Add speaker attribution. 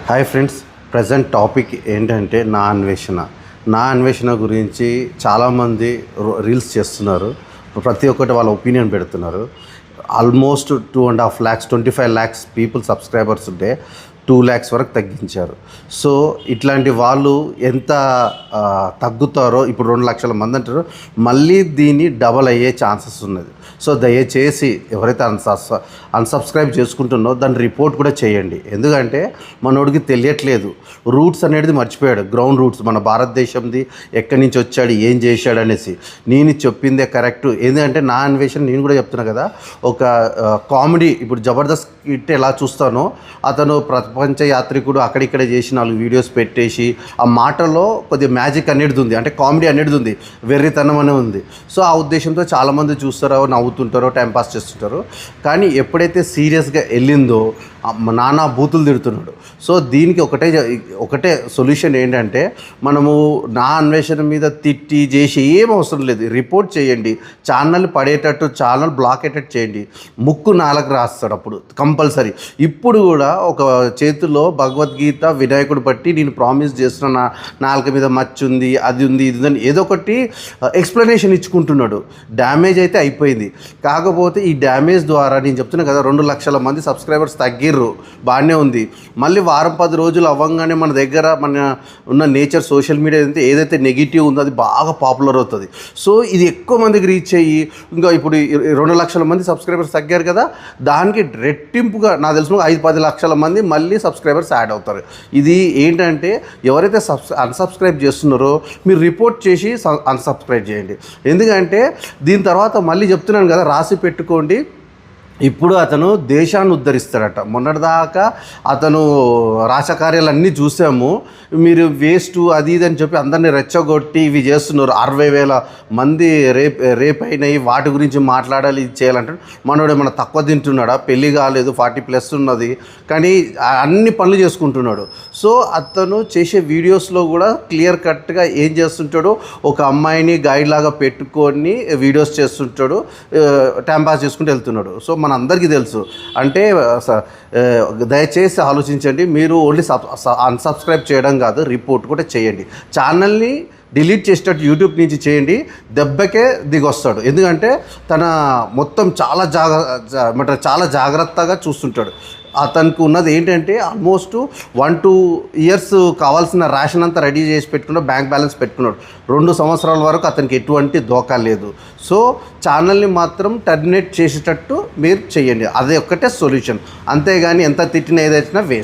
Speaker 1: Hi friends, present topic ఏంటంటే నా అన్వేషణ గురించి చాలామంది రీల్స్ చేస్తున్నారు. ప్రతి ఒక్కటి వాళ్ళ ఒపీనియన్ పెడుతున్నారు. Almost 2.5 lakhs 25 lakhs people subscribers ఉంటే 2 lakhs వరకు తగ్గించారు. సో ఇట్లాంటి వాళ్ళు ఎంత తగ్గుతారో, ఇప్పుడు 2 లక్షల మంది అంటారో, మళ్ళీ దీన్ని డబల్ అయ్యే ఛాన్సెస్ ఉన్నది. సో దయచేసి ఎవరైతే అన్సబ్స్క్రైబ్ చేసుకుంటున్నో దాన్ని రిపోర్ట్ కూడా చేయండి. ఎందుకంటే మనోడికి తెలియట్లేదు, రూట్స్ అనేది మర్చిపోయాడు. గ్రౌండ్ రూట్స్ మన భారతదేశంది, ఎక్కడి నుంచి వచ్చాడు, ఏం చేశాడు అనేసి. నేను చెప్పిందే కరెక్ట్. ఎందుకంటే నా అన్వేషణ నేను కూడా చెప్తున్నా కదా. ఒక కామెడీ, ఇప్పుడు జబర్దస్త్ కిట్ ఎలా చూస్తానో, అతను ప్రపంచ యాత్రికుడు అక్కడిక్కడ చేసి 4 వీడియోస్ పెట్టేసి ఆ మాటలో కొద్దిగా మ్యాజిక్ అనేది ఉంది, అంటే కామెడీ అనేది ఉంది, వెర్రితనం అనే ఉంది. సో ఆ ఉద్దేశంతో చాలామంది చూస్తారో, నవ్వుతుంటారో, టైంపాస్ చేస్తుంటారు. కానీ ఎప్పుడైతే సీరియస్గా వెళ్ళిందో నానా బూతులు తిడుతున్నాడు. సో దీనికి ఒకటే సొల్యూషన్ ఏంటంటే, మనము నా అన్వేషణ మీద తిట్టి చేసి ఏం అవసరం లేదు, రిపోర్ట్ చేయండి. ఛానల్ పడేటట్టు, ఛానల్ బ్లాక్ అయ్యేటట్టు చేయండి. ముక్కు 4 రాస్తాడు అప్పుడు కంపల్సరీ. ఇప్పుడు కూడా ఒక చేతిలో భగవద్గీత వినాయకుడు బట్టి నేను ప్రామిస్ చేస్తున్న, నాలుక మీద మచ్చుంది, అది ఉంది, ఇది ఉంది, ఏదో ఒకటి ఎక్స్ప్లెనేషన్ ఇచ్చుకుంటున్నాడు. డ్యామేజ్ అయితే అయిపోయింది. కాకపోతే ఈ డ్యామేజ్ ద్వారా నేను చెప్తున్నా కదా, 2 లక్షల మంది సబ్స్క్రైబర్స్ తగ్గిర్రు, బాగానే ఉంది. మళ్ళీ వారం 10 రోజులు అవ్వగానే మన దగ్గర మన ఉన్న నేచర్ సోషల్ మీడియా ఏదైతే నెగిటివ్ ఉందో అది బాగా పాపులర్ అవుతుంది. సో ఇది ఎక్కువ మందికి రీచ్ అయ్యి, ఇంకా ఇప్పుడు 2 లక్షల మంది సబ్స్క్రైబర్స్ తగ్గారు కదా, దానికి రెట్టింపుగా నాకు తెలిసిన 5-10 లక్షల మంది మళ్ళీ సబ్స్క్రైబర్స్ యాడ్ అవుతారు. ఇది ఏంటంటే, ఎవరైతే అన్సబ్స్క్రైబ్ చేస్తున్నారో మీరు రిపోర్ట్ చేసి అన్సబ్స్క్రైబ్ చేయండి. ఎందుకంటే దీని తర్వాత మళ్ళీ చెప్తున్నాను కదా, రాసి పెట్టుకోండి. ఇప్పుడు అతను దేశాన్ని ఉద్ధరిస్తాడట. మొన్నటిదాకా అతను రాజకార్యాలన్నీ చూసాము, మీరు వేస్ట్ అది ఇది అని చెప్పి అందరినీ రెచ్చగొట్టి ఇవి చేస్తున్నారు. 60,000 మంది రేప్ అయినాయి, వాటి గురించి మాట్లాడాలి, ఇది చేయాలంటే మనోడు ఏమన్నా తక్కువ తింటున్నాడా? పెళ్ళి కాలేదు, 40+ ఉన్నది, కానీ అన్ని పనులు చేసుకుంటున్నాడు. సో అతను చేసే వీడియోస్లో కూడా క్లియర్ కట్గా ఏం చేస్తుంటాడో, ఒక అమ్మాయిని గైడ్ లాగా పెట్టుకొని వీడియోస్ చేస్తుంటాడు, టైంపాస్ చేసుకుంటూ వెళ్తున్నాడు. సో మన అందరికీ తెలుసు. అంటే దయచేసి ఆలోచించండి. మీరు ఓన్లీ అన్సబ్స్క్రైబ్ చేయడం కాదు, రిపోర్ట్ కూడా చేయండి. ఛానల్ని డిలీట్ చేసేటట్టు యూట్యూబ్ నుంచి చేయండి. దెబ్బకే దిగొస్తాడు. ఎందుకంటే తన మొత్తం చాలా జాగ్రత్తగా చూస్తుంటాడు. అతనికి ఉన్నది ఏంటంటే, ఆల్మోస్ట్ 1-2 years కావాల్సిన రేషన్ అంతా రెడీ చేసి పెట్టుకున్నాడు, బ్యాంక్ బ్యాలెన్స్ పెట్టుకున్నాడు. 2 సంవత్సరాల వరకు అతనికి ఎటువంటి దోకా లేదు. సో ఛానల్ని మాత్రం టర్మినేట్ చేసేటట్టు మీరు చేయండి. అదే ఒక్కటే సొల్యూషన్. అంతేగాని ఎంత తిట్టిన ఏదైనా వేస్ట్.